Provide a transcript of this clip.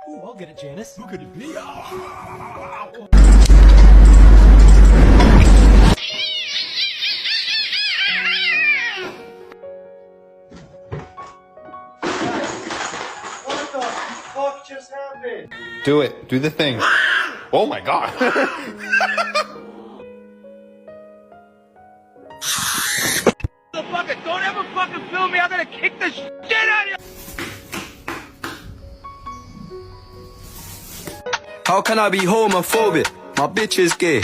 Ooh, I'll get it, Janice. Who could it be? What the fuck just happened? Do it. Do the thing. Oh my god. Don't ever fucking film me. I'm gonna kick the shit out of you. How can I be homophobic? My bitch is gay.